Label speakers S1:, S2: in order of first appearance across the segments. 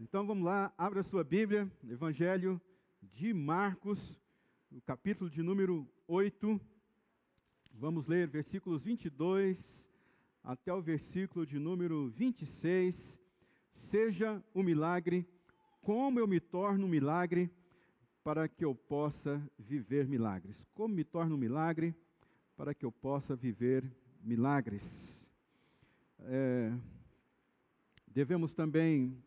S1: Então vamos lá, abra a sua Bíblia, Evangelho de Marcos, o capítulo de número 8. Vamos ler versículos 22 até o versículo de número 26. Seja o milagre, como eu me torno um milagre para que eu possa viver milagres. Como me torno um milagre para que eu possa viver milagres. Devemos também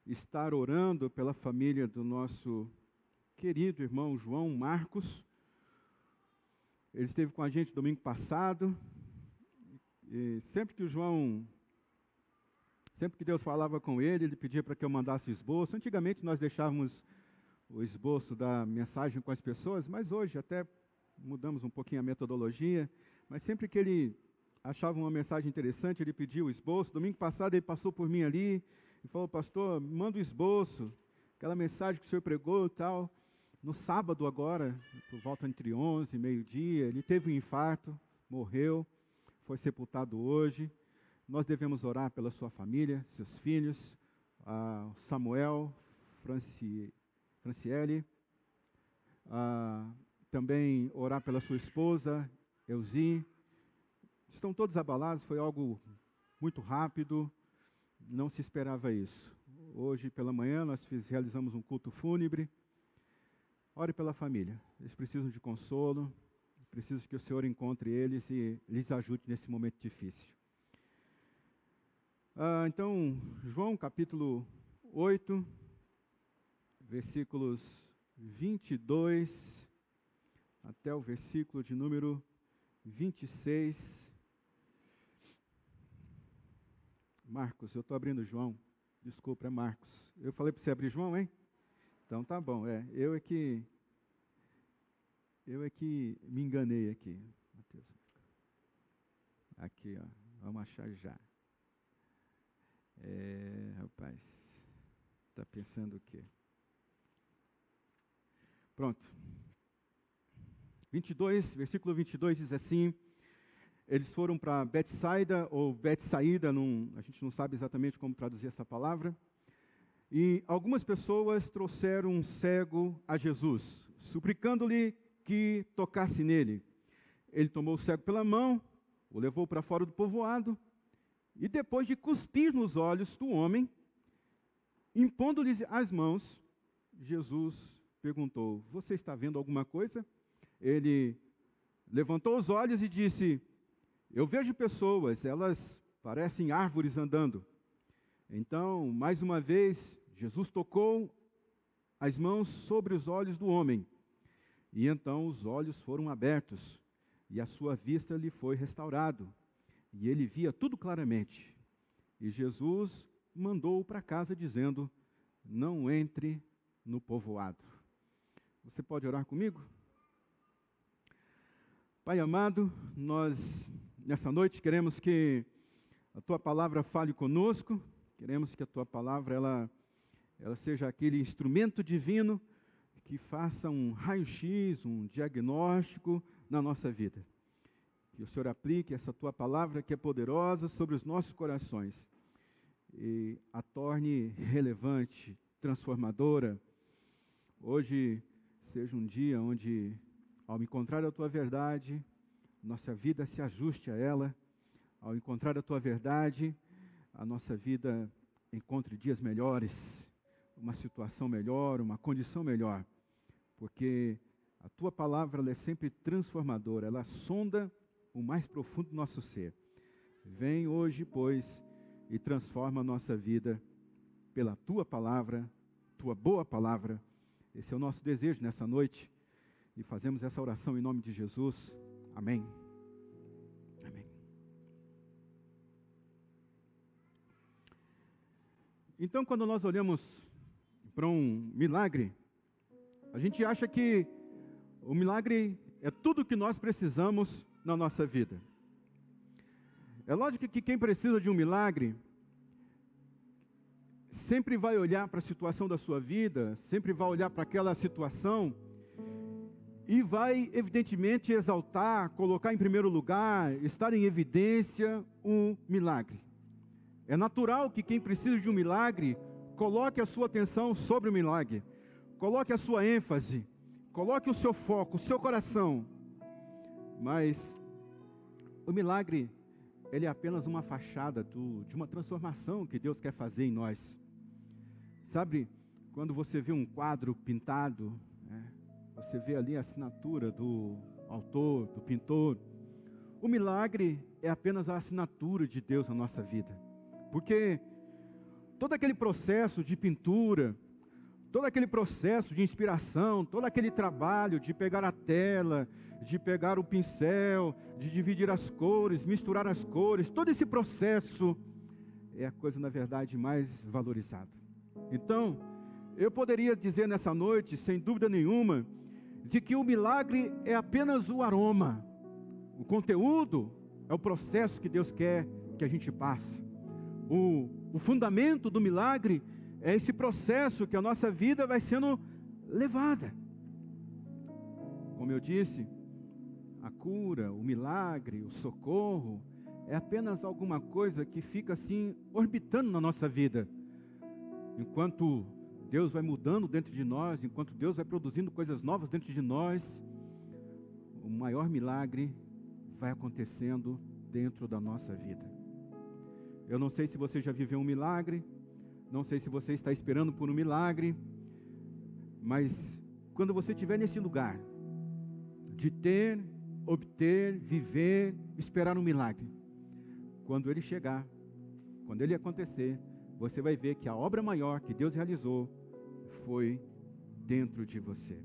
S1: estar orando pela família do nosso querido irmão João Marcos. Ele esteve com a gente domingo passado, e sempre que Deus falava com ele, ele pedia para que eu mandasse esboço. Antigamente nós deixávamos o esboço da mensagem com as pessoas, mas hoje até mudamos um pouquinho a metodologia, mas sempre que ele achava uma mensagem interessante, ele pedia o esboço. Domingo passado ele passou por mim ali e falou: pastor, manda o esboço, aquela mensagem que o senhor pregou e tal. No sábado agora, por volta entre 11 e meio-dia, ele teve um infarto, morreu, foi sepultado hoje. Nós devemos orar pela sua família, seus filhos, Samuel, Franciele, também orar pela sua esposa, Elzi. Estão todos abalados, foi algo muito rápido, não se esperava isso. Hoje pela manhã nós realizamos um culto fúnebre. Ore pela família, eles precisam de consolo, preciso que o Senhor encontre eles e lhes ajude nesse momento difícil. Então, João capítulo 8, versículos 22 até o versículo de número 26. Marcos, eu estou abrindo João. Desculpa, é Marcos. Eu falei para você abrir João, hein? Então tá bom, eu é que me enganei aqui. Mateus. Aqui, ó, vamos achar já. Rapaz, está pensando o quê? Pronto. 22, versículo 22 diz assim: eles foram para Betsaida, ou Betsaída, a gente não sabe exatamente como traduzir essa palavra. E algumas pessoas trouxeram um cego a Jesus, suplicando-lhe que tocasse nele. Ele tomou o cego pela mão, o levou para fora do povoado, e depois de cuspir nos olhos do homem, impondo-lhe as mãos, Jesus perguntou: você está vendo alguma coisa? Ele levantou os olhos e disse: eu vejo pessoas, elas parecem árvores andando. Então, mais uma vez, Jesus tocou as mãos sobre os olhos do homem. E então os olhos foram abertos, e a sua vista lhe foi restaurado. E ele via tudo claramente. E Jesus mandou-o para casa, dizendo: não entre no povoado. Você pode orar comigo? Pai amado, nós nessa noite queremos que a Tua palavra fale conosco, queremos que a Tua palavra ela seja aquele instrumento divino que faça um raio-x, um diagnóstico na nossa vida. Que o Senhor aplique essa Tua palavra que é poderosa sobre os nossos corações e a torne relevante, transformadora. Hoje seja um dia onde, ao encontrar a Tua verdade, nossa vida se ajuste a ela. Ao encontrar a Tua verdade, a nossa vida encontre dias melhores, uma situação melhor, uma condição melhor. Porque a Tua palavra ela é sempre transformadora, ela sonda o mais profundo do nosso ser. Vem hoje, pois, e transforma a nossa vida pela Tua palavra, Tua boa palavra. Esse é o nosso desejo nessa noite. E fazemos essa oração em nome de Jesus. Amém. Amém. Então, quando nós olhamos para um milagre, a gente acha que o milagre é tudo que nós precisamos na nossa vida. É lógico que quem precisa de um milagre sempre vai olhar para a situação da sua vida, sempre vai olhar para aquela situação e vai, evidentemente, exaltar, colocar em primeiro lugar, estar em evidência um milagre. É natural que quem precisa de um milagre coloque a sua atenção sobre o milagre. Coloque a sua ênfase. Coloque o seu foco, o seu coração. Mas o milagre, ele é apenas uma fachada de uma transformação que Deus quer fazer em nós. Sabe, quando você vê um quadro pintado, você vê ali a assinatura do autor, do pintor. O milagre é apenas a assinatura de Deus na nossa vida. Porque todo aquele processo de pintura, todo aquele processo de inspiração, todo aquele trabalho de pegar a tela, de pegar o pincel, de dividir as cores, misturar as cores, todo esse processo é a coisa, na verdade, mais valorizada. Então, eu poderia dizer nessa noite, sem dúvida nenhuma, de que o milagre é apenas o aroma. O conteúdo é o processo que Deus quer que a gente passe. O fundamento do milagre é esse processo que a nossa vida vai sendo levada. Como eu disse, a cura, o milagre, o socorro, é apenas alguma coisa que fica assim, orbitando na nossa vida. Enquanto Deus vai mudando dentro de nós, enquanto Deus vai produzindo coisas novas dentro de nós, o maior milagre vai acontecendo dentro da nossa vida. Eu não sei se você já viveu um milagre, não sei se você está esperando por um milagre, mas quando você estiver nesse lugar de ter, obter, viver, esperar um milagre, quando ele chegar, quando ele acontecer, você vai ver que a obra maior que Deus realizou foi dentro de você.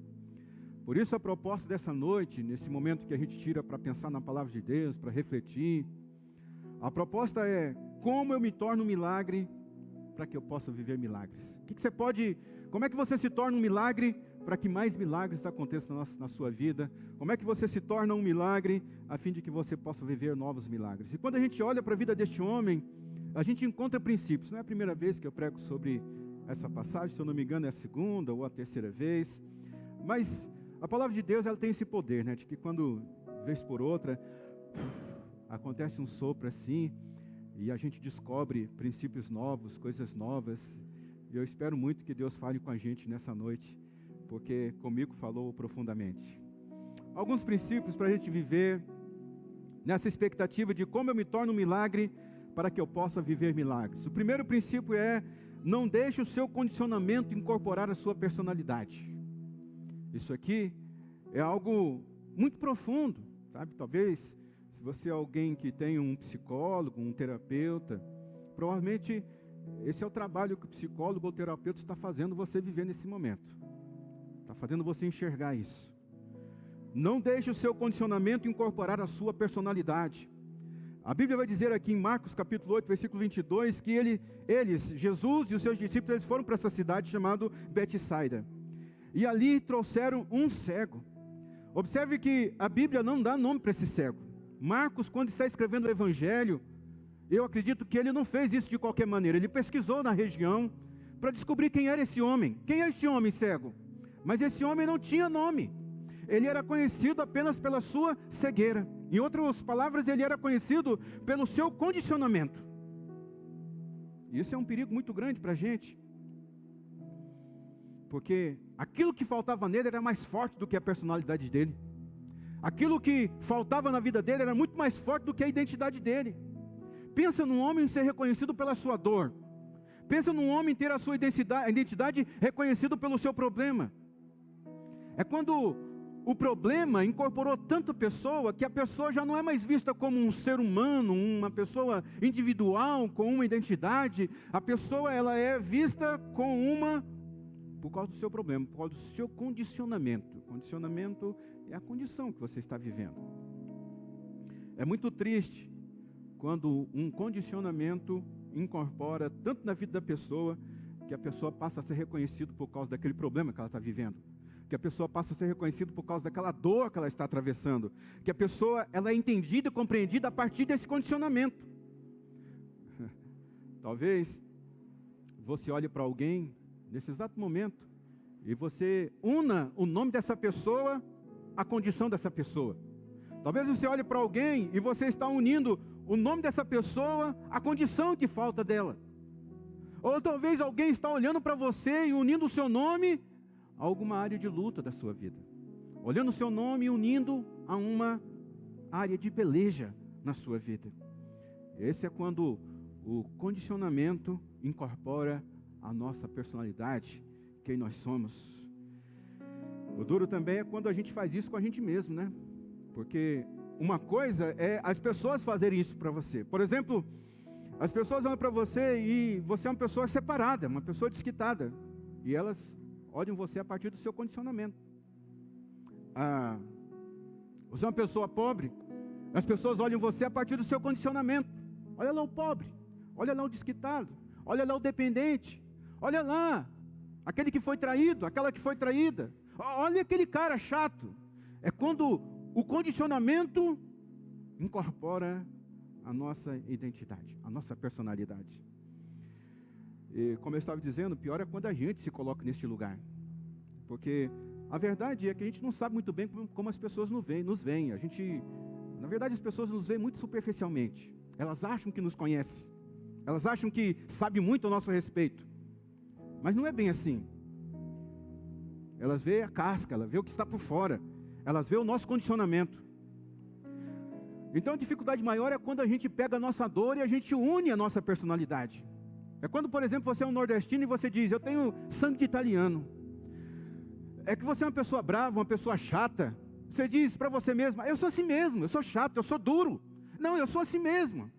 S1: Por isso a proposta dessa noite, nesse momento que a gente tira para pensar na palavra de Deus, para refletir, a proposta é: como eu me torno um milagre para que eu possa viver milagres? Como é que você se torna um milagre para que mais milagres aconteçam na sua vida? Como é que você se torna um milagre a fim de que você possa viver novos milagres? E quando a gente olha para a vida deste homem, a gente encontra princípios. Não é a primeira vez que eu prego sobre essa passagem, se eu não me engano é a segunda ou a terceira vez, mas a palavra de Deus, ela tem esse poder, de que quando, vez por outra, acontece um sopro assim, e a gente descobre princípios novos, coisas novas, e eu espero muito que Deus fale com a gente nessa noite, porque comigo falou profundamente. Alguns princípios para a gente viver nessa expectativa de como eu me torno um milagre para que eu possa viver milagres. O primeiro princípio é: não deixe o seu condicionamento incorporar a sua personalidade. Isso aqui é algo muito profundo, sabe? Talvez, se você é alguém que tem um psicólogo, um terapeuta, provavelmente esse é o trabalho que o psicólogo ou o terapeuta está fazendo você viver nesse momento. Está fazendo você enxergar isso. Não deixe o seu condicionamento incorporar a sua personalidade. A Bíblia vai dizer aqui em Marcos capítulo 8, versículo 22, que Jesus e os seus discípulos, eles foram para essa cidade chamada Betsaida. E ali trouxeram um cego. Observe que a Bíblia não dá nome para esse cego. Marcos, quando está escrevendo o Evangelho, eu acredito que ele não fez isso de qualquer maneira. Ele pesquisou na região para descobrir quem era esse homem. Quem é esse homem cego? Mas esse homem não tinha nome. Ele era conhecido apenas pela sua cegueira. Em outras palavras, ele era conhecido pelo seu condicionamento. Isso é um perigo muito grande para a gente. Porque aquilo que faltava nele era mais forte do que a personalidade dele. Aquilo que faltava na vida dele era muito mais forte do que a identidade dele. Pensa num homem ser reconhecido pela sua dor. Pensa num homem ter a sua identidade reconhecida pelo seu problema. É quando o problema incorporou tanto pessoa que a pessoa já não é mais vista como um ser humano, uma pessoa individual com uma identidade. A pessoa, ela é vista por causa do seu problema, por causa do seu condicionamento. Condicionamento é a condição que você está vivendo. É muito triste quando um condicionamento incorpora tanto na vida da pessoa, que a pessoa passa a ser reconhecida por causa daquele problema que ela está vivendo. Que a pessoa passa a ser reconhecida por causa daquela dor que ela está atravessando. Que a pessoa, ela é entendida e compreendida a partir desse condicionamento. Talvez você olhe para alguém nesse exato momento e você una o nome dessa pessoa à condição dessa pessoa. Talvez você olhe para alguém e você está unindo o nome dessa pessoa à condição que falta dela. Ou talvez alguém está olhando para você e unindo o seu nome a alguma área de luta da sua vida. Olhando o seu nome e unindo a uma área de peleja na sua vida. Esse é quando o condicionamento incorpora a nossa personalidade, quem nós somos. O duro também é quando a gente faz isso com a gente mesmo, né? Porque uma coisa é as pessoas fazerem isso para você. Por exemplo, as pessoas olham para você e você é uma pessoa separada, uma pessoa desquitada. E elas olham você a partir do seu condicionamento. Você é uma pessoa pobre, as pessoas olham você a partir do seu condicionamento. Olha lá o pobre, olha lá o desquitado, olha lá o dependente, olha lá aquele que foi traído, aquela que foi traída, olha aquele cara chato. É quando o condicionamento incorpora a nossa identidade, a nossa personalidade. E como eu estava dizendo, pior é quando a gente se coloca neste lugar. Porque a verdade é que a gente não sabe muito bem como as pessoas nos veem. Na verdade, as pessoas nos veem muito superficialmente. Elas acham que nos conhecem. Elas acham que sabem muito a nosso respeito. Mas não é bem assim. Elas veem a casca, elas veem o que está por fora. Elas veem o nosso condicionamento. Então a dificuldade maior é quando a gente pega a nossa dor e a gente une a nossa personalidade. É quando, por exemplo, você é um nordestino e você diz, eu tenho sangue de italiano. É que você é uma pessoa brava, uma pessoa chata. Você diz para você mesmo, eu sou assim mesmo, eu sou chato, eu sou duro. Não, eu sou assim mesmo.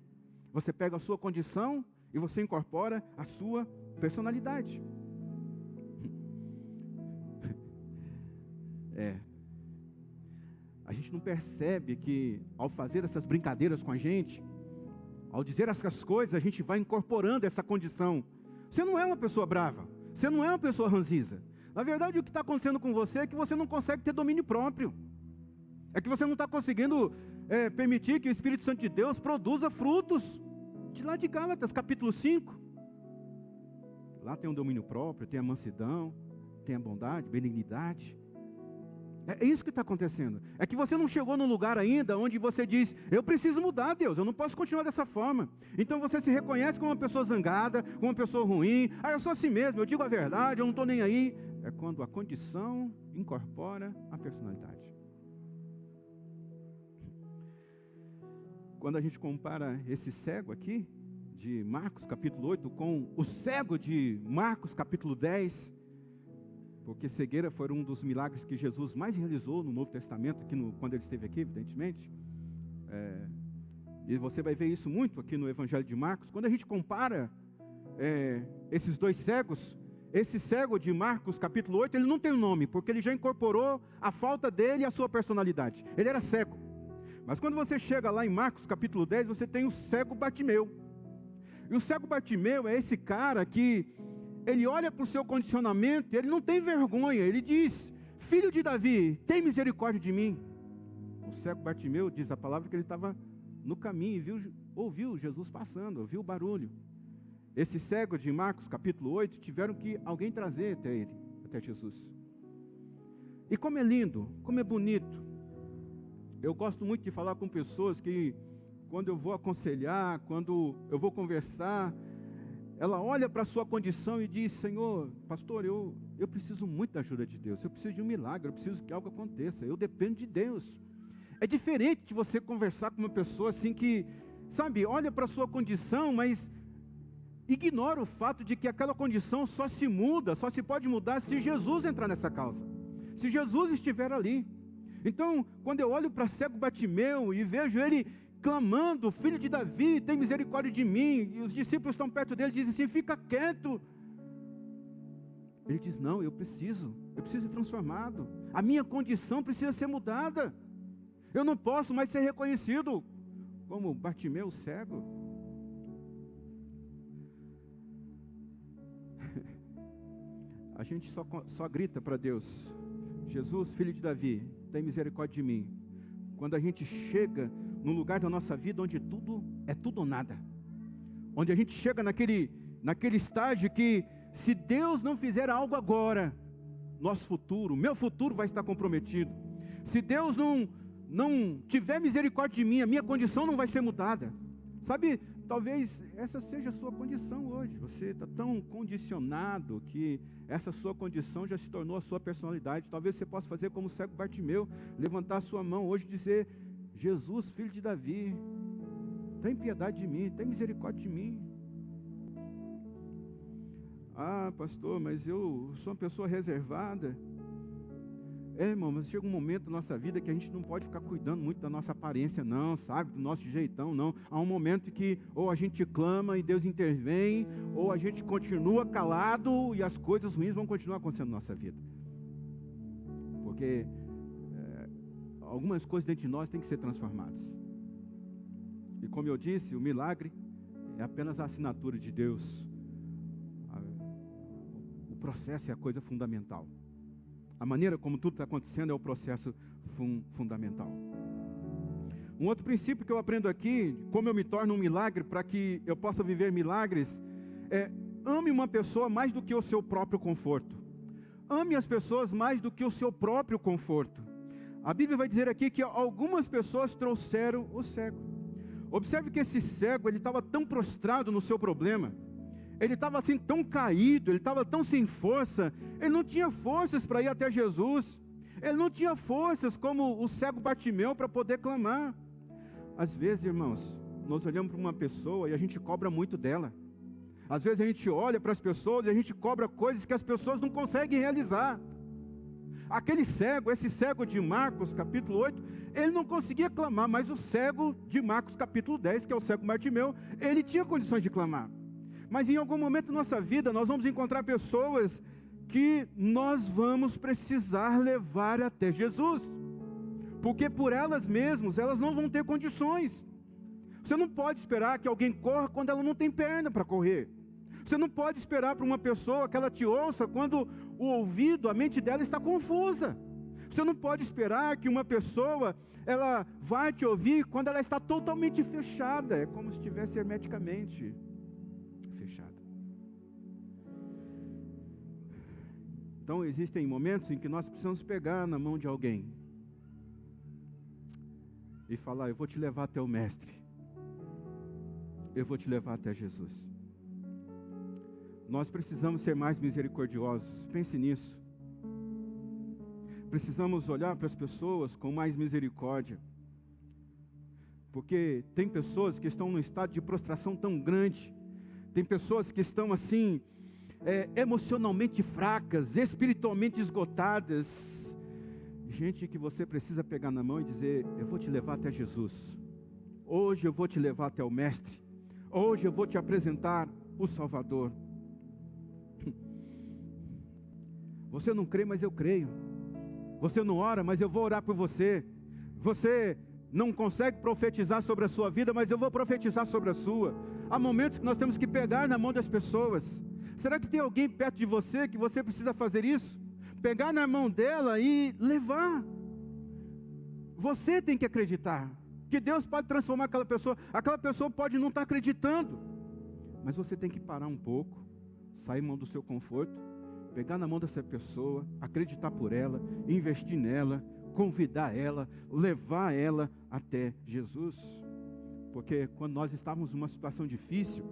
S1: Você pega a sua condição e você incorpora a sua personalidade. A gente não percebe que ao fazer essas brincadeiras com a gente, ao dizer essas coisas, a gente vai incorporando essa condição. Você não é uma pessoa brava, você não é uma pessoa ranziza. Na verdade, o que está acontecendo com você é que você não consegue ter domínio próprio. É que você não está conseguindo permitir que o Espírito Santo de Deus produza frutos. De lá de Gálatas, capítulo 5. Lá tem o domínio próprio, tem a mansidão, tem a bondade, benignidade. É isso que está acontecendo. É que você não chegou num lugar ainda onde você diz, eu preciso mudar, Deus, eu não posso continuar dessa forma. Então você se reconhece como uma pessoa zangada, como uma pessoa ruim. Eu sou assim mesmo, eu digo a verdade, eu não estou nem aí. É quando a condição incorpora a personalidade. Quando a gente compara esse cego aqui, de Marcos capítulo 8, com o cego de Marcos capítulo 10, porque cegueira foi um dos milagres que Jesus mais realizou no Novo Testamento, quando ele esteve aqui, evidentemente. E você vai ver isso muito aqui no Evangelho de Marcos. Quando a gente compara esses dois cegos, esse cego de Marcos capítulo 8, ele não tem um nome, porque ele já incorporou a falta dele e a sua personalidade. Ele era cego. Mas quando você chega lá em Marcos capítulo 10, você tem o cego Bartimeu. E o cego Bartimeu é esse cara que ele olha para o seu condicionamento, ele não tem vergonha, ele diz, filho de Davi, tem misericórdia de mim. O cego Bartimeu, diz a palavra, que ele estava no caminho e ouviu Jesus passando, ouviu o barulho. Esse cego de Marcos capítulo 8, tiveram que alguém trazer até ele, até Jesus. E como é lindo, como é bonito. Eu gosto muito de falar com pessoas que, quando eu vou aconselhar, quando eu vou conversar, ela olha para a sua condição e diz, Senhor, pastor, eu preciso muito da ajuda de Deus, eu preciso de um milagre, eu preciso que algo aconteça, eu dependo de Deus. É diferente de você conversar com uma pessoa assim que, sabe, olha para a sua condição, mas ignora o fato de que aquela condição só se muda, só se pode mudar se Jesus entrar nessa causa, se Jesus estiver ali. Então, quando eu olho para cego Bartimeu e vejo ele clamando, filho de Davi, tem misericórdia de mim, e os discípulos estão perto dele, dizem assim, fica quieto. Ele diz, não, eu preciso ser transformado, a minha condição precisa ser mudada, eu não posso mais ser reconhecido como Bartimeu cego. A gente só grita para Deus, Jesus, filho de Davi, tem misericórdia de mim, quando a gente chega num lugar da nossa vida onde tudo é tudo ou nada, onde a gente chega naquele estágio que, se Deus não fizer algo agora, nosso futuro, meu futuro vai estar comprometido. Se Deus não tiver misericórdia de mim, a minha condição não vai ser mudada. Sabe, talvez essa seja a sua condição hoje. Você está tão condicionado que essa sua condição já se tornou a sua personalidade. Talvez você possa fazer como o cego Bartimeu, levantar a sua mão hoje e dizer: Jesus, filho de Davi, tem piedade de mim, tem misericórdia de mim. Ah, pastor, mas eu sou uma pessoa reservada. Irmão, mas chega um momento na nossa vida que a gente não pode ficar cuidando muito da nossa aparência, não, sabe? Do nosso jeitão, não. Há um momento que ou a gente clama e Deus intervém, ou a gente continua calado e as coisas ruins vão continuar acontecendo na nossa vida. Porque algumas coisas dentro de nós têm que ser transformadas. E como eu disse, o milagre é apenas a assinatura de Deus. O processo é a coisa fundamental. A maneira como tudo está acontecendo é o processo fundamental. Um outro princípio que eu aprendo aqui, como eu me torno um milagre, para que eu possa viver milagres, é: ame uma pessoa mais do que o seu próprio conforto. Ame as pessoas mais do que o seu próprio conforto. A Bíblia vai dizer aqui que algumas pessoas trouxeram o cego. Observe que esse cego, ele estava tão prostrado no seu problema, ele estava assim tão caído, ele estava tão sem força, ele não tinha forças para ir até Jesus, ele não tinha forças como o cego Bartimeu para poder clamar. Às vezes, irmãos, nós olhamos para uma pessoa e a gente cobra muito dela. Às vezes a gente olha para as pessoas e a gente cobra coisas que as pessoas não conseguem realizar. Aquele cego, esse cego de Marcos capítulo 8, ele não conseguia clamar, mas o cego de Marcos capítulo 10, que é o cego Bartimeu, ele tinha condições de clamar. Mas em algum momento da nossa vida, nós vamos encontrar pessoas que nós vamos precisar levar até Jesus, porque por elas mesmas, elas não vão ter condições. Você não pode esperar que alguém corra quando ela não tem perna para correr. Você não pode esperar para uma pessoa que ela te ouça quando o ouvido, a mente dela está confusa. Você não pode esperar que uma pessoa, ela vai te ouvir quando ela está totalmente fechada. É como se estivesse hermeticamente fechada. Então existem momentos em que nós precisamos pegar na mão de alguém e falar: eu vou te levar até o Mestre, eu vou te levar até Jesus. Nós precisamos ser mais misericordiosos, pense nisso. Precisamos olhar para as pessoas com mais misericórdia, porque tem pessoas que estão num estado de prostração tão grande, tem pessoas que estão assim, emocionalmente fracas, espiritualmente esgotadas, gente que você precisa pegar na mão e dizer: eu vou te levar até Jesus, hoje eu vou te levar até o Mestre, hoje eu vou te apresentar o Salvador. Você não crê, mas eu creio. Você não ora, mas eu vou orar por você. Você não consegue profetizar sobre a sua vida, mas eu vou profetizar sobre a sua. Há momentos que nós temos que pegar na mão das pessoas. Será que tem alguém perto de você que você precisa fazer isso? Pegar na mão dela e levar. Você tem que acreditar que Deus pode transformar aquela pessoa. Aquela pessoa pode não estar acreditando, mas você tem que parar um pouco, sair mão do seu conforto, pegar na mão dessa pessoa, acreditar por ela, investir nela, convidar ela, levar ela até Jesus. Porque quando nós estávamos numa situação difícil,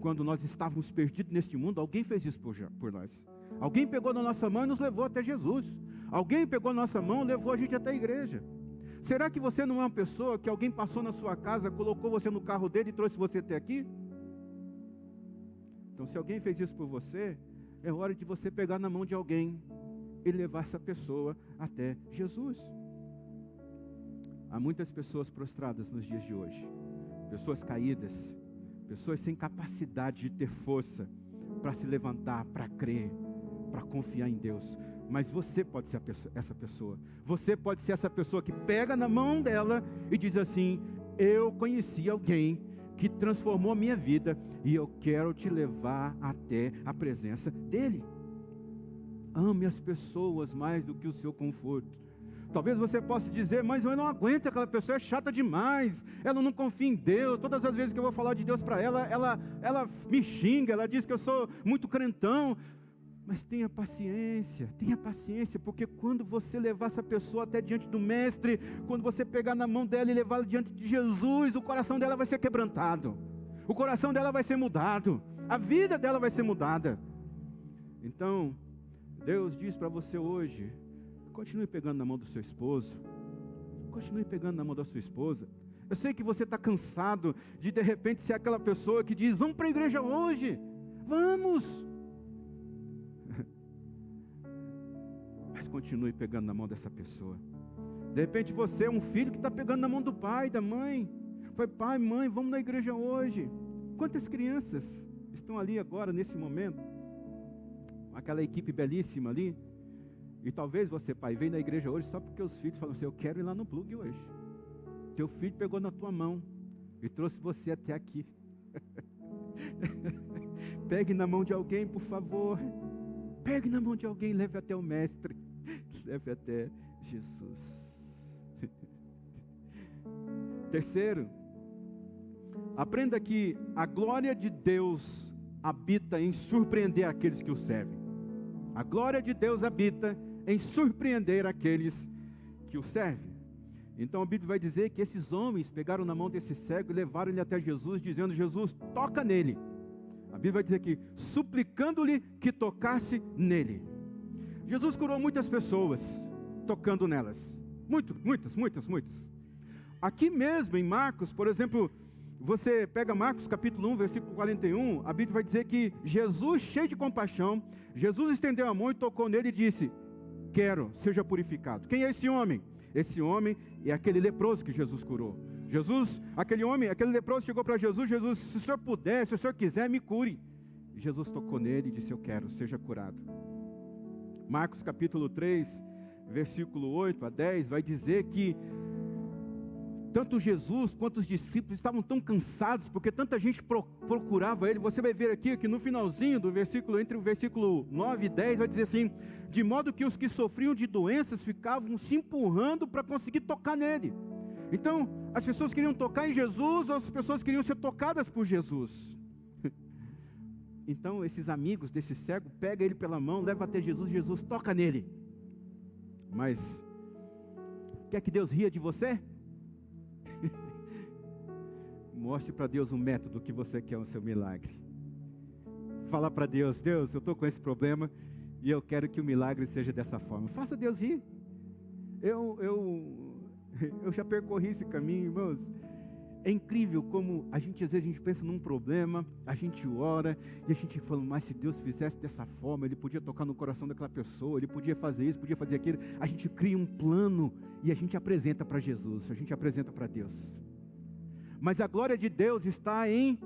S1: quando nós estávamos perdidos neste mundo, alguém fez isso por nós. Alguém pegou na nossa mão e nos levou até Jesus. Alguém pegou na nossa mão e levou a gente até a igreja. Será que você não é uma pessoa que alguém passou na sua casa, colocou você no carro dele e trouxe você até aqui? Então, se alguém fez isso por você, é hora de você pegar na mão de alguém e levar essa pessoa até Jesus. Há muitas pessoas prostradas nos dias de hoje, pessoas caídas, pessoas sem capacidade de ter força para se levantar, para crer, para confiar em Deus. Mas você pode ser essa pessoa. Você pode ser essa pessoa que pega na mão dela e diz assim: eu conheci alguém que transformou a minha vida e eu quero te levar até a presença dele. Ame as pessoas mais do que o seu conforto. Talvez você possa dizer: mas eu não aguento, aquela pessoa é chata demais, ela não confia em Deus, todas as vezes que eu vou falar de Deus para ela me xinga, ela diz que eu sou muito crentão. Mas tenha paciência, porque quando você levar essa pessoa até diante do Mestre, quando você pegar na mão dela e levá-la diante de Jesus, o coração dela vai ser quebrantado. O coração dela vai ser mudado. A vida dela vai ser mudada. Então, Deus diz para você hoje, continue pegando na mão do seu esposo. Continue pegando na mão da sua esposa. Eu sei que você está cansado de repente ser aquela pessoa que diz, vamos para a igreja hoje. Vamos. Mas continue pegando na mão dessa pessoa. De repente você é um filho que está pegando na mão do pai, da mãe. Foi, pai, mãe, vamos na igreja hoje. Quantas crianças estão ali agora, nesse momento? Aquela equipe belíssima ali. E talvez você, pai, venha na igreja hoje só porque os filhos falam assim, eu quero ir lá no plug hoje. Teu filho pegou na tua mão e trouxe você até aqui. Pegue na mão de alguém, por favor. Pegue na mão de alguém, leve até o mestre. Leve até Jesus. Terceiro, aprenda que a glória de Deus habita em surpreender aqueles que o servem. A glória de Deus habita em surpreender aqueles que o servem. Então a Bíblia vai dizer que esses homens pegaram na mão desse cego e levaram ele até Jesus, dizendo, Jesus, toca nele. A Bíblia vai dizer que, suplicando-lhe que tocasse nele. Jesus curou muitas pessoas, tocando nelas. Muitas. Aqui mesmo em Marcos, por exemplo, você pega Marcos capítulo 1, versículo 41, a Bíblia vai dizer que Jesus, cheio de compaixão, Jesus estendeu a mão e tocou nele e disse, quero, seja purificado. Quem é esse homem? Esse homem é aquele leproso que Jesus curou. Aquele leproso chegou para Jesus, se o senhor puder, se o senhor quiser, me cure. E Jesus tocou nele e disse, eu quero, seja curado. Marcos capítulo 3, versículo 8 a 10, vai dizer que tanto Jesus quanto os discípulos estavam tão cansados, porque tanta gente procurava ele. Você vai ver aqui que no finalzinho do versículo, entre o versículo 9 e 10, vai dizer assim, de modo que os que sofriam de doenças ficavam se empurrando para conseguir tocar nele. Então, as pessoas queriam tocar em Jesus, ou as pessoas queriam ser tocadas por Jesus. Então, esses amigos desse cego, pegam ele pela mão, levam até Jesus, Jesus toca nele. Mas, quer que Deus ria de você? Mostre para Deus o método que você quer o seu milagre. Fala para Deus, Deus, eu estou com esse problema e eu quero que o milagre seja dessa forma. Faça Deus rir. Eu já percorri esse caminho, irmãos. É incrível como às vezes a gente pensa num problema, a gente ora e a gente fala, mas se Deus fizesse dessa forma, Ele podia tocar no coração daquela pessoa, Ele podia fazer isso, podia fazer aquilo. A gente cria um plano e a gente apresenta para Jesus, a gente apresenta para Deus. Mas a glória de Deus está em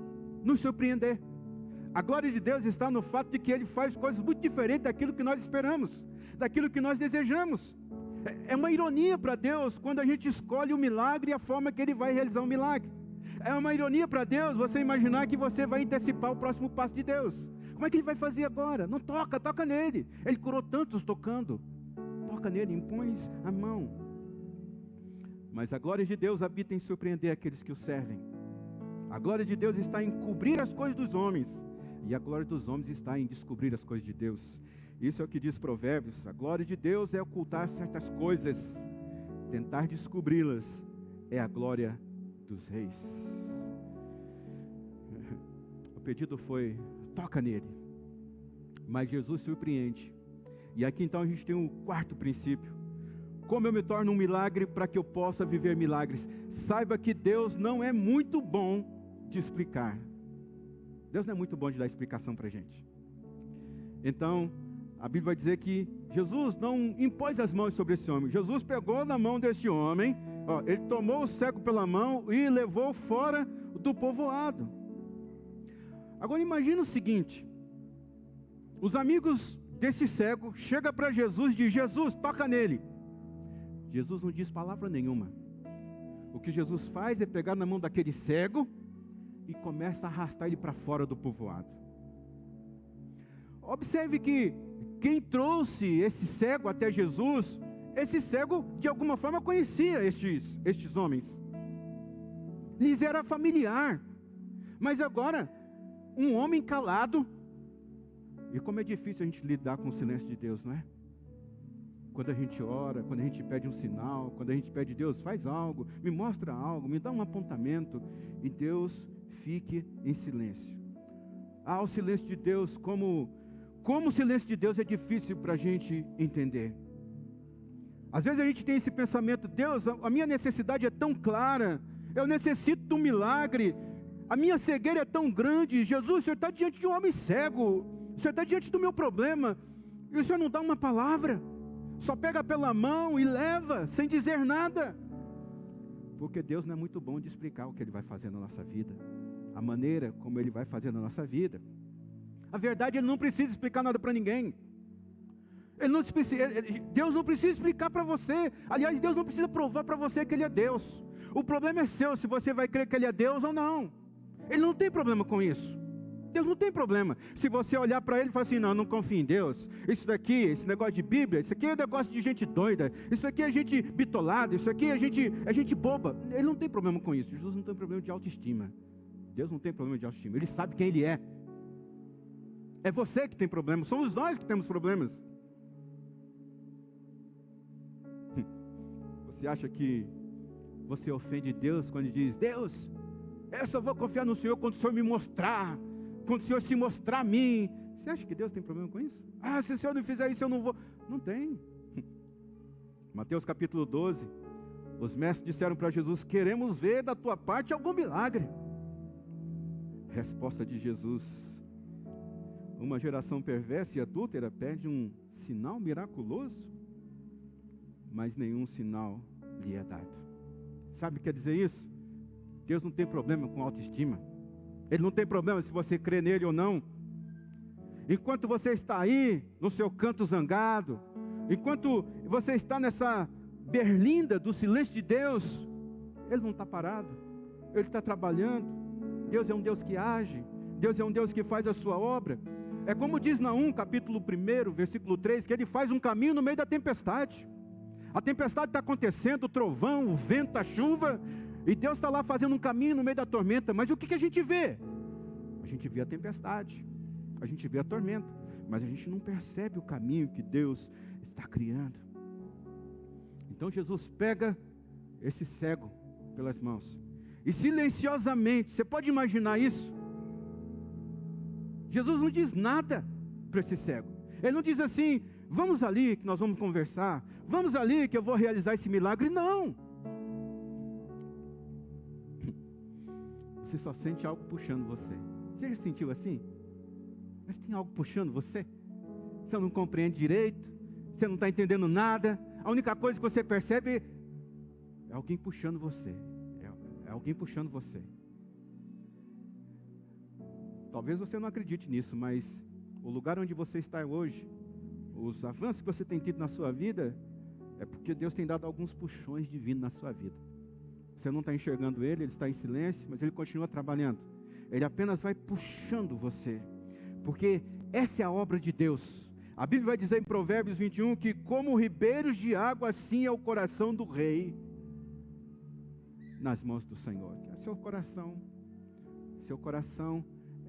S1: nos surpreender. A glória de Deus está no fato de que Ele faz coisas muito diferentes daquilo que nós esperamos, daquilo que nós desejamos. É uma ironia para Deus quando a gente escolhe o milagre e a forma que Ele vai realizar o milagre. É uma ironia para Deus você imaginar que você vai antecipar o próximo passo de Deus. Como é que Ele vai fazer agora? Não toca nele. Ele curou tantos tocando. Toca nele, impõe a mão. Mas a glória de Deus habita em surpreender aqueles que o servem. A glória de Deus está em cobrir as coisas dos homens. E a glória dos homens está em descobrir as coisas de Deus. Isso é o que diz Provérbios. A glória de Deus é ocultar certas coisas. Tentar descobri-las é a glória dos reis. O pedido foi, toca nele. Mas Jesus surpreende. E aqui então a gente tem um quarto princípio. Como eu me torno um milagre para que eu possa viver milagres? Saiba que Deus não é muito bom de explicar. Deus não é muito bom de dar explicação para a gente. Então, a Bíblia vai dizer que Jesus não impôs as mãos sobre esse homem. Jesus pegou na mão deste homem, ele tomou o cego pela mão e levou fora do povoado. Agora imagina o seguinte, os amigos desse cego chegam para Jesus e dizem, Jesus, toca nele. Jesus não diz palavra nenhuma. O que Jesus faz é pegar na mão daquele cego e começa a arrastar ele para fora do povoado. Observe que quem trouxe esse cego até Jesus, esse cego de alguma forma conhecia estes homens. Lhes era familiar. Mas agora, um homem calado. E como é difícil a gente lidar com o silêncio de Deus, não é? Quando a gente ora, quando a gente pede um sinal, quando a gente pede, Deus, faz algo, me mostra algo, me dá um apontamento. E Deus fique em silêncio. O silêncio de Deus, como o silêncio de Deus é difícil para a gente entender. Às vezes a gente tem esse pensamento: Deus, a minha necessidade é tão clara, eu necessito de um milagre, a minha cegueira é tão grande, Jesus, o Senhor está diante de um homem cego, o Senhor está diante do meu problema, e o Senhor não dá uma palavra, só pega pela mão e leva, sem dizer nada. Porque Deus não é muito bom de explicar o que Ele vai fazer na nossa vida, a maneira como Ele vai fazer na nossa vida. A verdade, Ele não precisa explicar nada para ninguém. Deus não precisa explicar para você. Aliás, Deus não precisa provar para você que Ele é Deus. O problema é seu, se você vai crer que Ele é Deus ou não. Ele não tem problema com isso. Deus não tem problema. Se você olhar para Ele e falar assim: não confio em Deus. Isso daqui, esse negócio de Bíblia, isso aqui é negócio de gente doida. Isso aqui é gente bitolada. Isso aqui é gente boba. Ele não tem problema com isso. Jesus não tem problema de autoestima. Deus não tem problema de autoestima. Ele sabe quem Ele é. É você que tem problema. Somos nós que temos problemas. Você acha que você ofende Deus quando Ele diz: Deus, eu só vou confiar no Senhor quando o Senhor me mostrar, quando o Senhor se mostrar a mim? Você acha que Deus tem problema com isso? Se o Senhor não fizer isso, eu não vou. Não tem. Mateus capítulo 12, os mestres disseram para Jesus: queremos ver da tua parte algum milagre. Resposta de Jesus: uma geração perversa e adúltera pede um sinal miraculoso, mas nenhum sinal lhe é dado. Sabe o que quer dizer isso? Deus não tem problema com autoestima. Ele não tem problema se você crê nele ou não. Enquanto você está aí no seu canto zangado, enquanto você está nessa berlinda do silêncio de Deus, Ele não está parado. Ele está trabalhando. Deus é um Deus que age. Deus é um Deus que faz a sua obra. É como diz Naum, capítulo 1, versículo 3, que Ele faz um caminho no meio da tempestade. A tempestade está acontecendo, o trovão, o vento, a chuva, e Deus está lá fazendo um caminho no meio da tormenta. Mas o que a gente vê? A gente vê a tempestade, a gente vê a tormenta, mas a gente não percebe o caminho que Deus está criando. Então Jesus pega esse cego pelas mãos e silenciosamente, você pode imaginar isso? Jesus não diz nada para esse cego. Ele não diz assim: vamos ali que nós vamos conversar, vamos ali que eu vou realizar esse milagre. Não. Você só sente algo puxando você. Você já sentiu assim? Mas tem algo puxando você? Você não compreende direito, você não está entendendo nada. A única coisa que você percebe é alguém puxando você. É alguém puxando você. Talvez você não acredite nisso, mas o lugar onde você está hoje, os avanços que você tem tido na sua vida, é porque Deus tem dado alguns puxões divinos na sua vida. Você não está enxergando Ele, Ele está em silêncio, mas Ele continua trabalhando. Ele apenas vai puxando você, porque essa é a obra de Deus. A Bíblia vai dizer em Provérbios 21 que como ribeiros de água, assim é o coração do rei nas mãos do Senhor. Seu coração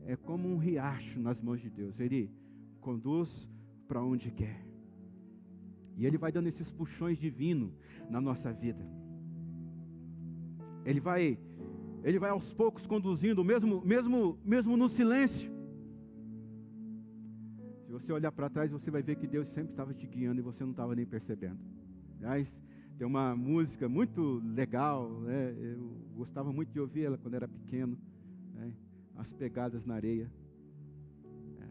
S1: é como um riacho nas mãos de Deus. Ele conduz para onde quer. E Ele vai dando esses puxões divinos na nossa vida. Ele vai aos poucos conduzindo, mesmo no silêncio. Se você olhar para trás, você vai ver que Deus sempre estava te guiando e você não estava nem percebendo. Aliás, tem uma música muito legal, né? Eu gostava muito de ouvir ela quando era pequeno, né? As pegadas na areia, né?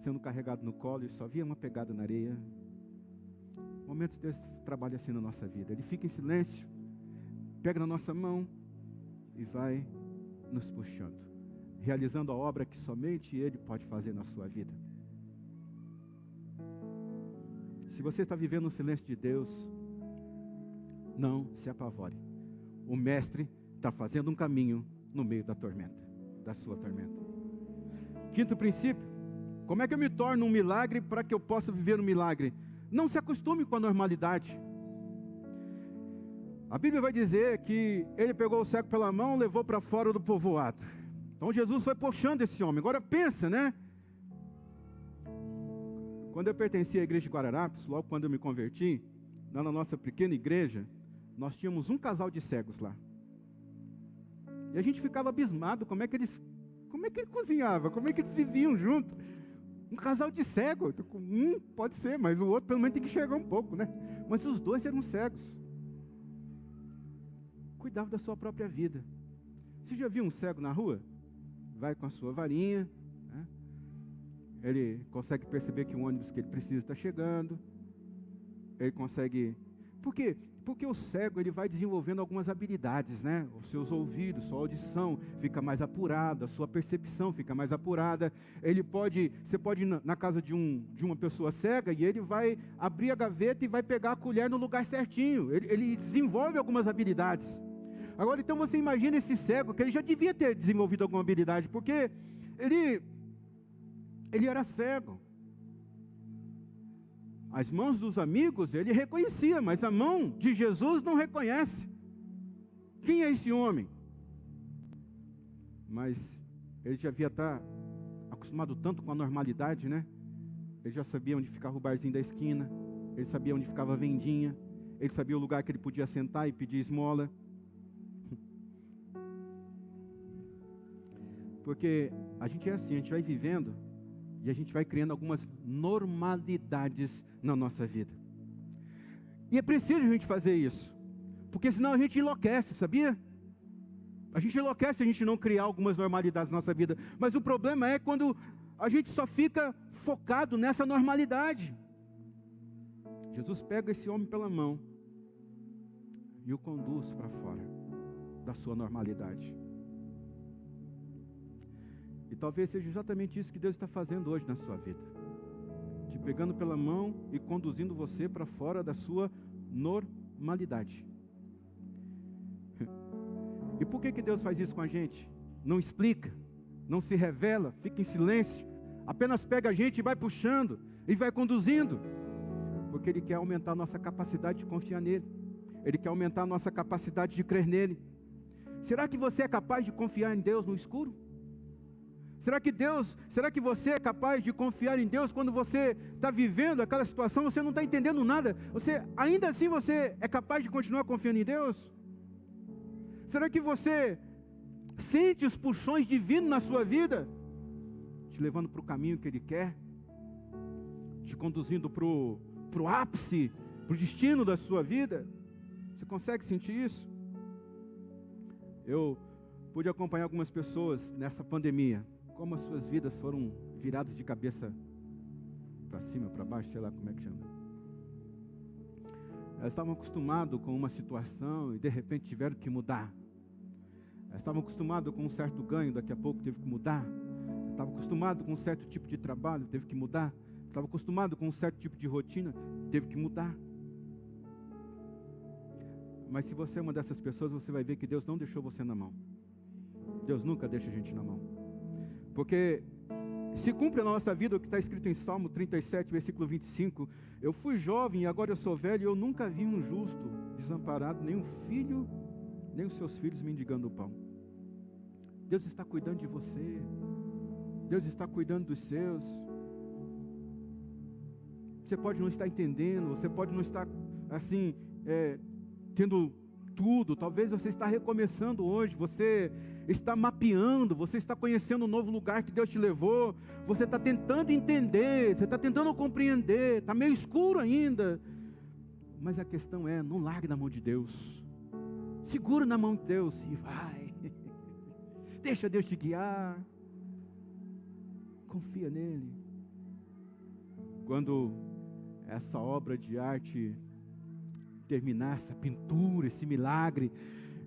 S1: Sendo carregado no colo e só via uma pegada na areia. Momentos Deus trabalha assim na nossa vida. Ele fica em silêncio, pega na nossa mão e vai nos puxando, realizando a obra que somente Ele pode fazer na sua vida. Se você está vivendo no silêncio de Deus, não se apavore. O Mestre está fazendo um caminho no meio da tormenta, da sua tormenta. Quinto princípio: como é que eu me torno um milagre para que eu possa viver um milagre? Não se acostume com a normalidade. A Bíblia vai dizer que Ele pegou o cego pela mão, levou para fora do povoado. Então Jesus foi puxando esse homem. Agora pensa, né? Quando eu pertencia à igreja de Guararapes, logo quando eu me converti, lá na nossa pequena igreja, nós tínhamos um casal de cegos lá. E a gente ficava abismado, como é que ele cozinhava, como é que eles viviam juntos. Um casal de cego, pode ser, mas o outro pelo menos tem que enxergar um pouco, né? Mas os dois eram cegos. Cuidavam da sua própria vida. Você já viu um cego na rua? Vai com a sua varinha, né? Ele consegue perceber que o ônibus que ele precisa está chegando. Ele consegue... Por quê? Porque o cego, ele vai desenvolvendo algumas habilidades, né? Os seus ouvidos, sua audição fica mais apurada, a sua percepção fica mais apurada. Você pode ir na casa de uma pessoa cega e ele vai abrir a gaveta e vai pegar a colher no lugar certinho. Ele desenvolve algumas habilidades. Agora, então, você imagina esse cego, que ele já devia ter desenvolvido alguma habilidade, porque ele era cego. As mãos dos amigos ele reconhecia, mas a mão de Jesus não reconhece. Quem é esse homem? Mas ele já havia estar acostumado tanto com a normalidade, né? Ele já sabia onde ficava o barzinho da esquina, ele sabia onde ficava a vendinha, ele sabia o lugar que ele podia sentar e pedir esmola. Porque a gente é assim, a gente vai vivendo e a gente vai criando algumas normalidades na nossa vida. E é preciso a gente fazer isso, porque senão a gente enlouquece, sabia? A gente enlouquece se a gente não criar algumas normalidades na nossa vida. Mas o problema é quando a gente só fica focado nessa normalidade. Jesus pega esse homem pela mão e o conduz para fora da sua normalidade. E talvez seja exatamente isso que Deus está fazendo hoje na sua vida. Te pegando pela mão e conduzindo você para fora da sua normalidade. E por que Deus faz isso com a gente? Não explica, não se revela, fica em silêncio. Apenas pega a gente e vai puxando, e vai conduzindo. Porque Ele quer aumentar a nossa capacidade de confiar nele. Ele quer aumentar a nossa capacidade de crer nele. Será que você é capaz de confiar em Deus no escuro? Será que você é capaz de confiar em Deus quando você está vivendo aquela situação, você não está entendendo nada? Ainda assim você é capaz de continuar confiando em Deus? Será que você sente os puxões divinos na sua vida, te levando para o caminho que Ele quer, te conduzindo para o ápice, para o destino da sua vida? Você consegue sentir isso? Eu pude acompanhar algumas pessoas nessa pandemia, como as suas vidas foram viradas de cabeça para cima, para baixo, sei lá como é que chama. Elas estavam acostumadas com uma situação e de repente tiveram que mudar. Elas estavam acostumadas com um certo ganho, daqui a pouco teve que mudar. Estavam acostumadas com um certo tipo de trabalho, teve que mudar. Estavam acostumadas com um certo tipo de rotina, teve que mudar. Mas se você é uma dessas pessoas, você vai ver que Deus não deixou você na mão. Deus nunca deixa a gente na mão. Porque se cumpre na nossa vida o que está escrito em Salmo 37, versículo 25. Eu fui jovem e agora eu sou velho e eu nunca vi um justo desamparado, nem um filho, nem os seus filhos mendigando o pão. Deus está cuidando de você. Deus está cuidando dos seus. Você pode não estar entendendo, você pode não estar assim, tendo tudo. Talvez você está recomeçando hoje, você está mapeando, você está conhecendo um novo lugar que Deus te levou, você está tentando entender, você está tentando compreender, está meio escuro ainda, mas a questão é, não largue na mão de Deus, segura na mão de Deus e vai, deixa Deus te guiar, confia nele. Quando essa obra de arte terminar, essa pintura, esse milagre,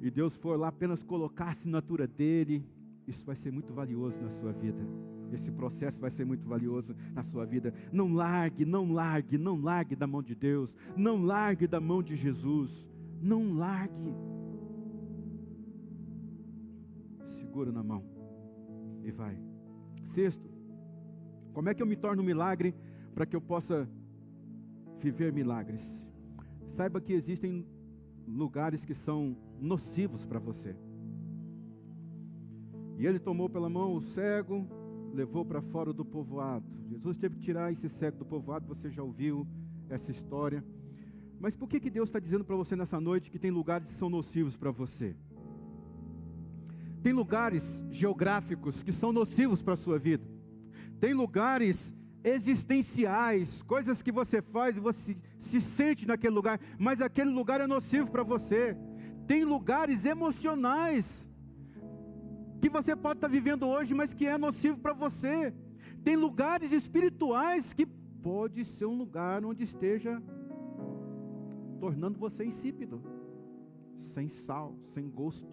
S1: e Deus for lá apenas colocar a assinatura dele, isso vai ser muito valioso na sua vida. Esse processo vai ser muito valioso na sua vida. Não largue, não largue, não largue da mão de Deus. Não largue da mão de Jesus. Não largue. Segura na mão e vai. Sexto, como é que eu me torno um milagre para que eu possa viver milagres? Saiba que existem lugares que são nocivos para você. E ele tomou pela mão o cego, levou para fora do povoado. Jesus teve que tirar esse cego do povoado, você já ouviu essa história. Mas por que Deus está dizendo para você nessa noite que tem lugares que são nocivos para você? Tem lugares geográficos que são nocivos para a sua vida. Tem lugares existenciais, coisas que você faz e você se sente naquele lugar, mas aquele lugar é nocivo para você. Tem lugares emocionais que você pode estar vivendo hoje, mas que é nocivo para você. Tem lugares espirituais que pode ser um lugar onde esteja tornando você insípido, sem sal, sem gosto,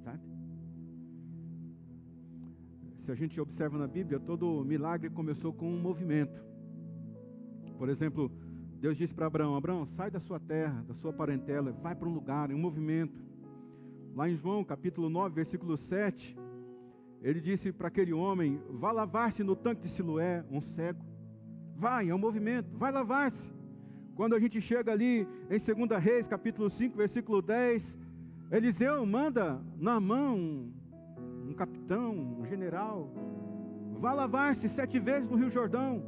S1: sabe? Se a gente observa na Bíblia, todo milagre começou com um movimento. Por exemplo, Deus disse para Abraão: Abraão, sai da sua terra, da sua parentela, vai para um lugar, um movimento. Lá em João, capítulo 9, versículo 7, ele disse para aquele homem: vá lavar-se no tanque de Siloé, um cego. Vai, é um movimento, vai lavar-se. Quando a gente chega ali em 2 Reis, capítulo 5, versículo 10, Eliseu manda Naamã, um capitão, um general, vá lavar-se 7 vezes no Rio Jordão.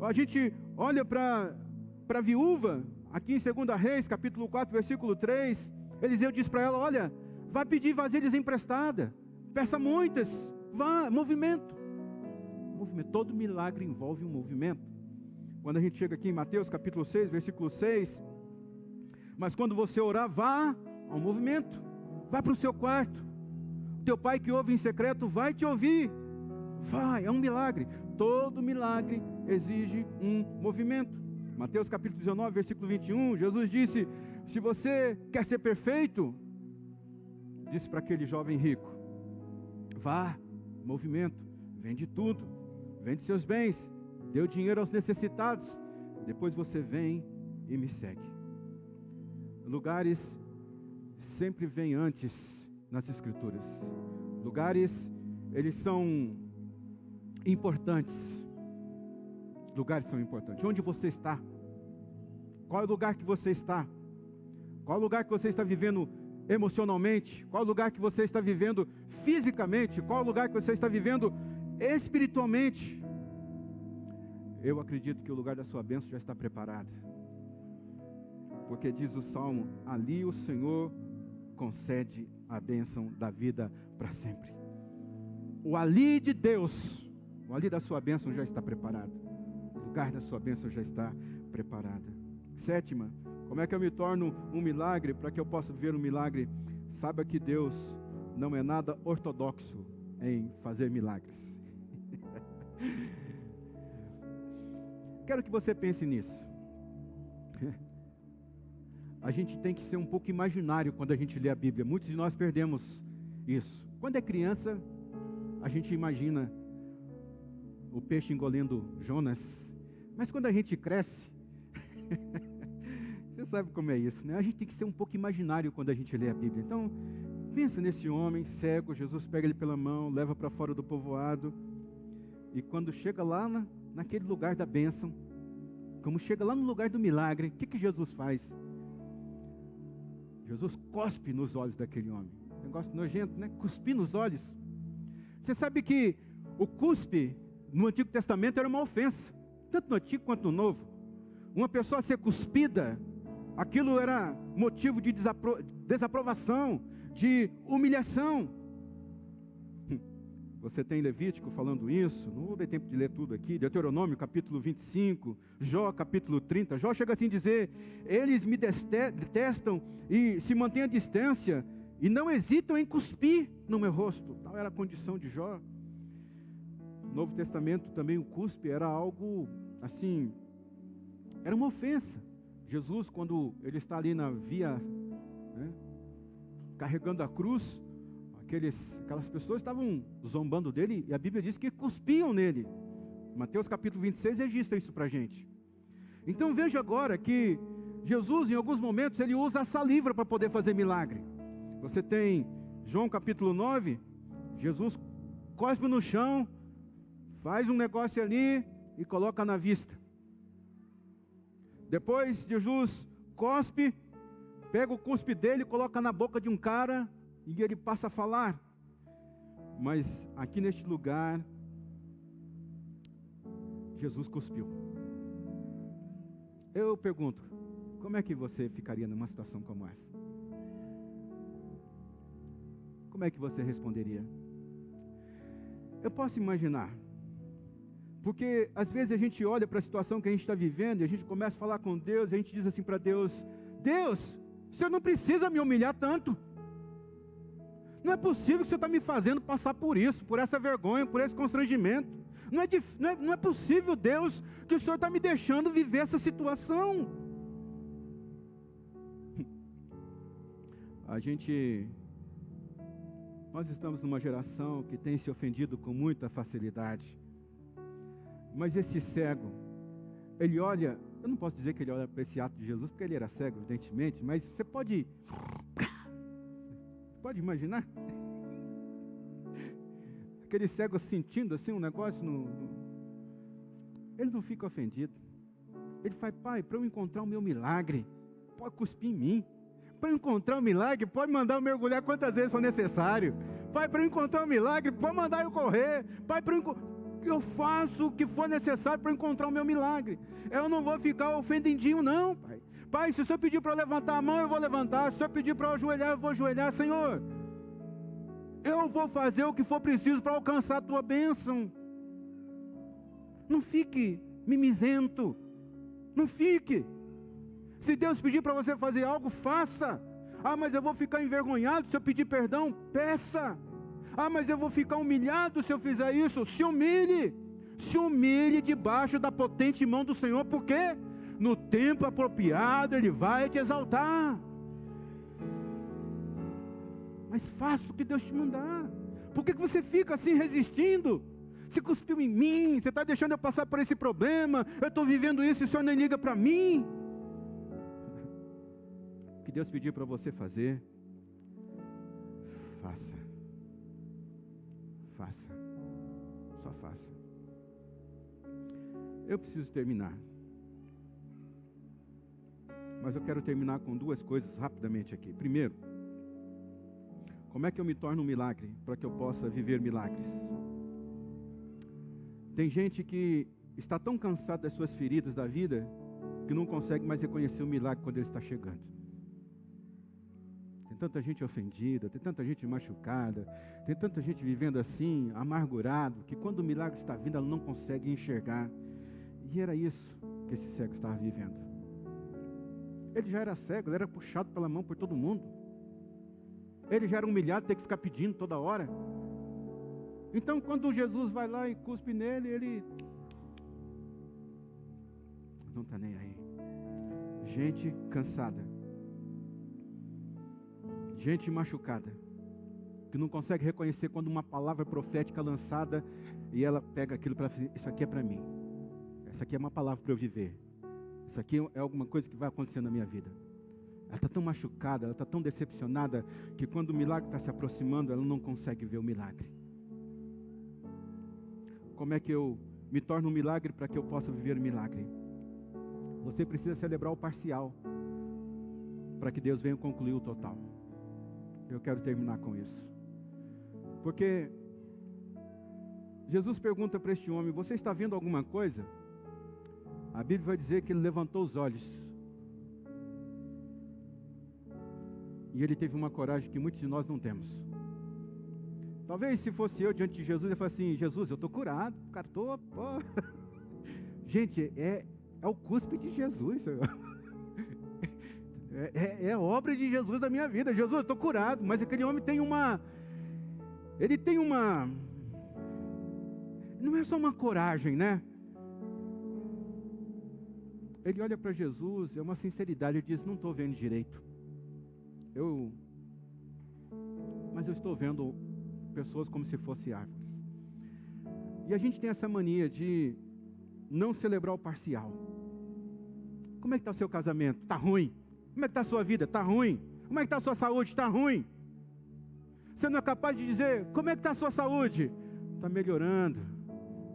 S1: A gente olha para a viúva, aqui em 2 Reis, capítulo 4, versículo 3, Eliseu diz para ela: olha, vai pedir vasilhas emprestadas, peça muitas, vá, movimento. Todo milagre envolve um movimento. Quando a gente chega aqui em Mateus capítulo 6, versículo 6, mas quando você orar, vá ao movimento, vá para o seu quarto, teu pai que ouve em secreto vai te ouvir, vai, é um milagre. Todo milagre exige um movimento. Mateus capítulo 19, versículo 21, Jesus disse: se você quer ser perfeito, disse para aquele jovem rico, vá, movimento, vende tudo, vende seus bens, dê o dinheiro aos necessitados, depois você vem e me segue. Lugares sempre vêm antes nas Escrituras. Lugares, eles são importantes. Lugares são importantes. Onde você está? Qual é o lugar que você está? Qual é o lugar que você está vivendo emocionalmente? Qual é o lugar que você está vivendo fisicamente? Qual é o lugar que você está vivendo espiritualmente? Eu acredito que o lugar da sua bênção já está preparado. Porque diz o Salmo: ali o Senhor concede a bênção da vida para sempre. O ali de Deus, o ali da sua bênção já está preparado. O lugar da sua bênção já está preparado. 7ª, como é que eu me torno um milagre? Para que eu possa ver um milagre, saiba que Deus não é nada ortodoxo em fazer milagres. Quero que você pense nisso. A gente tem que ser um pouco imaginário quando a gente lê a Bíblia. Muitos de nós perdemos isso. Quando é criança, a gente imagina o peixe engolindo Jonas. Mas quando a gente cresce, você sabe como é isso, né? A gente tem que ser um pouco imaginário quando a gente lê a Bíblia. Então, pensa nesse homem cego. Jesus pega ele pela mão, leva para fora do povoado. E quando chega lá naquele lugar da bênção, como chega lá no lugar do milagre, o que Jesus faz? Jesus cospe nos olhos daquele homem. Negócio nojento, né? Cuspir nos olhos. Você sabe que o cuspe no Antigo Testamento era uma ofensa, tanto no Antigo quanto no Novo. Uma pessoa ser cuspida, aquilo era motivo de desaprovação, de humilhação. Você tem Levítico falando isso, não vou ter tempo de ler tudo aqui, Deuteronômio capítulo 25, Jó capítulo 30, Jó chega assim a dizer: eles me detestam e se mantêm à distância, e não hesitam em cuspir no meu rosto. Tal era a condição de Jó. No Novo Testamento também o cuspe era algo assim, era uma ofensa. Jesus, quando ele está ali na via, né, carregando a cruz, aquelas pessoas estavam zombando dele, e a Bíblia diz que cuspiam nele. Mateus capítulo 26 registra isso para a gente. Então veja agora que Jesus, em alguns momentos, ele usa a saliva para poder fazer milagre. Você tem João capítulo 9, Jesus cospe no chão, faz um negócio ali e coloca na vista. Depois Jesus cospe, pega o cuspe dele e coloca na boca de um cara, e ele passa a falar. Mas aqui neste lugar, Jesus cuspiu. Eu pergunto, como é que você ficaria numa situação como essa? como é que você responderia? Eu posso imaginar, porque às vezes a gente olha para a situação que a gente está vivendo e a gente começa a falar com Deus, e a gente diz assim para Deus: Deus, o Senhor não precisa me humilhar tanto. Não é possível que o Senhor está me fazendo passar por isso, por essa vergonha, por esse constrangimento. Não é possível, Deus, que o Senhor está me deixando viver essa situação. Nós estamos numa geração que tem se ofendido com muita facilidade. Mas esse cego, ele olha, eu não posso dizer que ele olha para esse ato de Jesus, porque ele era cego, evidentemente, mas você pode imaginar? Aquele cego sentindo assim um negócio ele não fica ofendido. Ele fala: Pai, para eu encontrar o meu milagre, pode cuspir em mim. Para eu encontrar o milagre, pode mandar eu mergulhar quantas vezes for necessário. Pai, para eu encontrar o milagre, pode mandar eu correr. Pai, eu faço o que for necessário para encontrar o meu milagre. Eu não vou ficar ofendidinho não, Pai. Pai, se o Senhor pedir para eu levantar a mão, eu vou levantar. Se o Senhor pedir para eu ajoelhar, eu vou ajoelhar. Senhor, eu vou fazer o que for preciso para alcançar a tua bênção. Não fique mimizento. Não fique. Se Deus pedir para você fazer algo, faça. Ah, mas eu vou ficar envergonhado se eu pedir perdão? Peça. Ah, mas eu vou ficar humilhado se eu fizer isso? Se humilhe. Se humilhe debaixo da potente mão do Senhor, porque no tempo apropriado Ele vai te exaltar. Mas faça o que Deus te mandar. Por que você fica assim resistindo? Você cuspiu em mim, você está deixando eu passar por esse problema, eu estou vivendo isso e o Senhor nem liga para mim. O que Deus pediu para você fazer, faça. Faça. Só faça. Eu preciso terminar. Mas eu quero terminar com duas coisas rapidamente aqui. Primeiro, como é que eu me torno um milagre para que eu possa viver milagres? Tem gente que está tão cansado das suas feridas da vida que não consegue mais reconhecer o milagre quando ele está chegando. Tem tanta gente ofendida, tem tanta gente machucada, tem tanta gente vivendo assim, amargurado, que quando o milagre está vindo, ela não consegue enxergar. E era isso que esse cego estava vivendo. Ele já era cego, ele era puxado pela mão por todo mundo. Ele já era humilhado, ter que ficar pedindo toda hora. Então, quando Jesus vai lá e cuspe nele, ele não está nem aí. Gente cansada, gente machucada, que não consegue reconhecer quando uma palavra profética é lançada e ela pega aquilo para dizer: isso aqui é para mim, essa aqui é uma palavra para eu viver, isso aqui é alguma coisa que vai acontecer na minha vida. Ela está tão machucada, ela está tão decepcionada, que quando o milagre está se aproximando, ela não consegue ver o milagre. Como é que eu me torno um milagre para que eu possa viver o milagre? Você precisa celebrar o parcial, para que Deus venha concluir o total. Eu quero terminar com isso. Porque Jesus pergunta para este homem: você está vendo alguma coisa? A Bíblia vai dizer que ele levantou os olhos. E ele teve uma coragem que muitos de nós não temos. Talvez se fosse eu diante de Jesus, eu falasse assim: Jesus, eu estou curado, cara, estou... Gente, é o cuspe de Jesus, Senhor. É a obra de Jesus da minha vida. Jesus, eu estou curado. Mas aquele homem tem uma... Ele tem uma... Não é só uma coragem, né? Ele olha para Jesus, é uma sinceridade. Ele diz: não estou vendo direito. Mas eu estou vendo pessoas como se fossem árvores. E a gente tem essa mania de não celebrar o parcial. Como é que está o seu casamento? Está ruim. Como é que está a sua vida? Está ruim. Como é que está a sua saúde? Está ruim. Você não é capaz de dizer: como é que está a sua saúde? Está melhorando.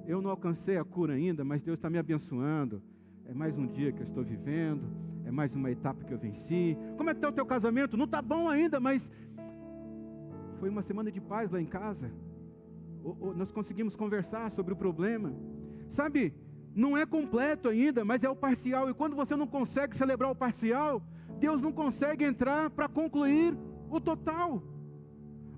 S1: Eu não alcancei a cura ainda, mas Deus está me abençoando. É mais um dia que eu estou vivendo. É mais uma etapa que eu venci. Como é que está o teu casamento? Não está bom ainda, mas foi uma semana de paz lá em casa. Nós conseguimos conversar sobre o problema. Sabe, não é completo ainda, mas é o parcial. E quando você não consegue celebrar o parcial, Deus não consegue entrar para concluir o total.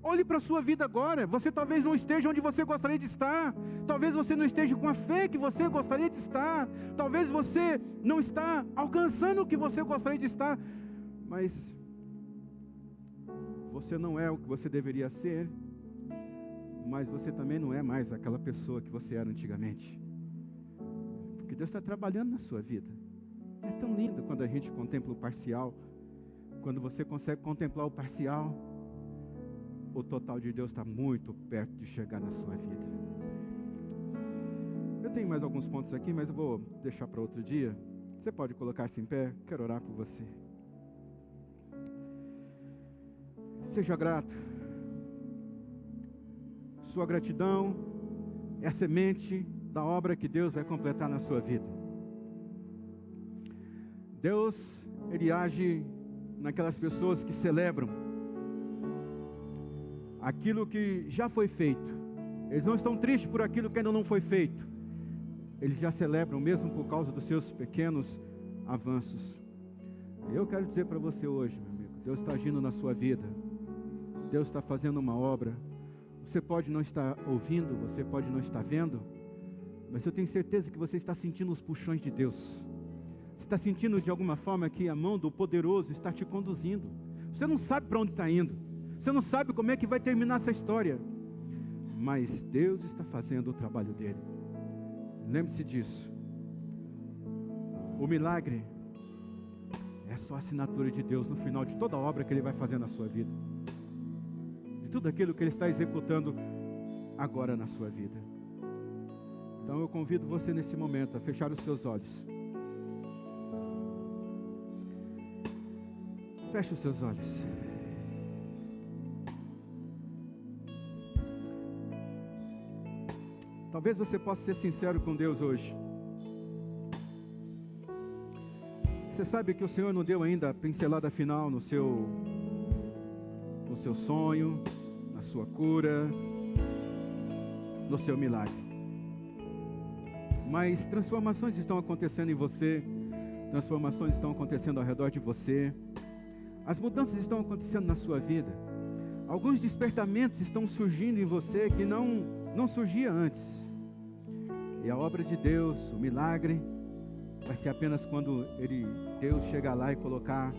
S1: Olhe para a sua vida agora. Você talvez não esteja onde você gostaria de estar. Talvez você não esteja com a fé que você gostaria de estar. Talvez você não está alcançando o que você gostaria de estar. Mas você não é o que você deveria ser. Mas você também não é mais aquela pessoa que você era antigamente. Porque Deus está trabalhando na sua vida. É tão lindo quando a gente contempla o parcial. Quando você consegue contemplar o parcial, o total de Deus está muito perto de chegar na sua vida. Eu tenho mais alguns pontos aqui, mas eu vou deixar para outro dia. Você pode colocar-se em pé, quero orar por você. Seja grato. Sua gratidão é a semente da obra que Deus vai completar na sua vida. Deus, Ele age naquelas pessoas que celebram aquilo que já foi feito. Eles não estão tristes por aquilo que ainda não foi feito. Eles já celebram mesmo por causa dos seus pequenos avanços. Eu quero dizer para você hoje, meu amigo, Deus está agindo na sua vida. Deus está fazendo uma obra. Você pode não estar ouvindo, você pode não estar vendo, mas eu tenho certeza que você está sentindo os puxões de Deus. Você está sentindo de alguma forma que a mão do poderoso está te conduzindo. Você não sabe para onde está indo. Você não sabe como é que vai terminar essa história. Mas Deus está fazendo o trabalho dele. Lembre-se disso. O milagre é só a assinatura de Deus no final de toda a obra que Ele vai fazer na sua vida. De tudo aquilo que Ele está executando agora na sua vida. Então eu convido você nesse momento a fechar os seus olhos. Feche os seus olhos. Talvez você possa ser sincero com Deus hoje. Você sabe que o Senhor não deu ainda a pincelada final no seu sonho, na sua cura, no seu milagre. Mas transformações estão acontecendo em você, transformações estão acontecendo ao redor de você, as mudanças estão acontecendo na sua vida. Alguns despertamentos estão surgindo em você que não surgia antes. E a obra de Deus, o milagre, vai ser apenas quando Deus chegar lá e colocar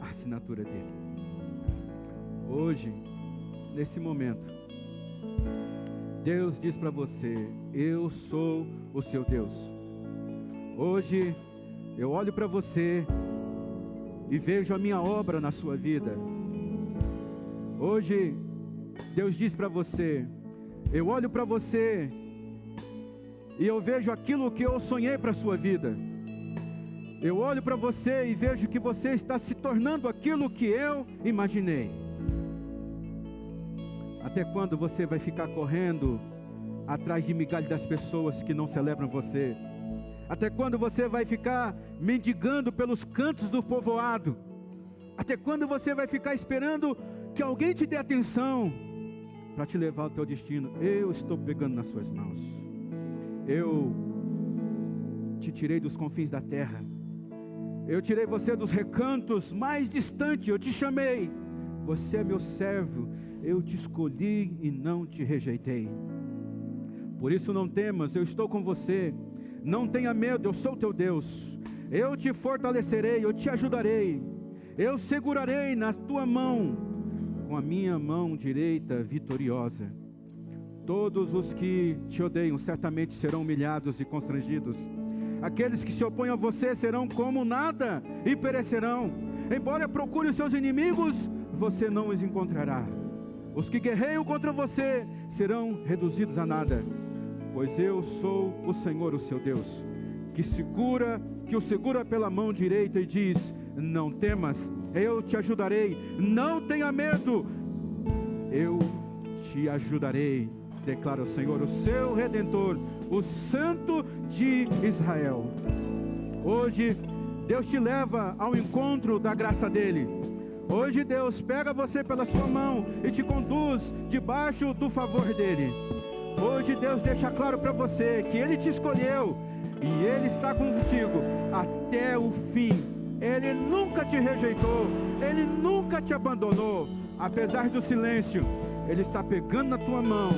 S1: a assinatura dele. Hoje, nesse momento, Deus diz para você: eu sou o seu Deus. Hoje, eu olho para você e vejo a minha obra na sua vida. Hoje, Deus diz para você: eu olho para você e eu vejo aquilo que eu sonhei para a sua vida. Eu olho para você e vejo que você está se tornando aquilo que eu imaginei. Até quando você vai ficar correndo atrás de migalhas das pessoas que não celebram você? Até quando você vai ficar mendigando pelos cantos do povoado? Até quando você vai ficar esperando que alguém te dê atenção para te levar ao teu destino? Eu estou pegando nas suas mãos. Eu te tirei dos confins da terra. Eu tirei você dos recantos mais distantes. Eu te chamei. Você é meu servo. Eu te escolhi e não te rejeitei. Por isso não temas, eu estou com você. Não tenha medo, eu sou teu Deus. Eu te fortalecerei, eu te ajudarei. Eu segurarei na tua mão, com a minha mão direita vitoriosa. Todos os que te odeiam certamente serão humilhados e constrangidos. Aqueles que se opõem a você serão como nada e perecerão. Embora procure os seus inimigos, você não os encontrará. Os que guerreiam contra você serão reduzidos a nada. Pois eu sou o Senhor, o seu Deus, que o segura pela mão direita e diz: não temas, eu te ajudarei. Não tenha medo, eu te ajudarei, declara o Senhor, o seu Redentor, o Santo de Israel. Hoje, Deus te leva ao encontro da graça dele. Hoje Deus pega você pela sua mão e te conduz debaixo do favor dele. Hoje Deus deixa claro para você que Ele te escolheu e Ele está contigo até o fim. Ele nunca te rejeitou, Ele nunca te abandonou. apesar do silêncio, Ele está pegando na tua mão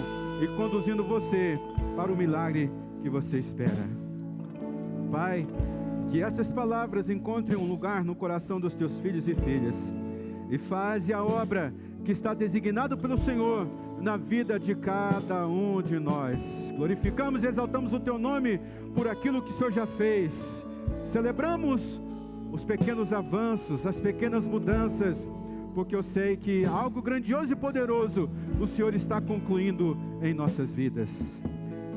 S1: e conduzindo você para o milagre que você espera. Pai, que essas palavras encontrem um lugar no coração dos teus filhos e filhas, e faze a obra que está designado pelo Senhor na vida de cada um de nós. Glorificamos e exaltamos o teu nome por aquilo que o Senhor já fez. Celebramos os pequenos avanços, as pequenas mudanças, porque eu sei que algo grandioso e poderoso o Senhor está concluindo em nossas vidas.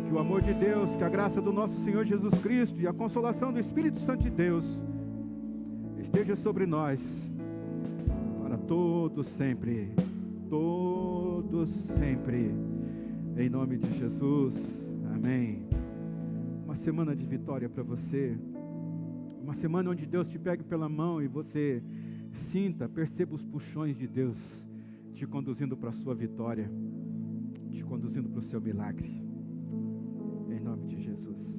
S1: Que o amor de Deus, que a graça do nosso Senhor Jesus Cristo e a consolação do Espírito Santo de Deus esteja sobre nós para todos sempre, em nome de Jesus, amém. Uma semana de vitória para você, uma semana onde Deus te pegue pela mão e você sinta, perceba os puxões de Deus te conduzindo para a sua vitória, te conduzindo para o seu milagre, em nome de Jesus.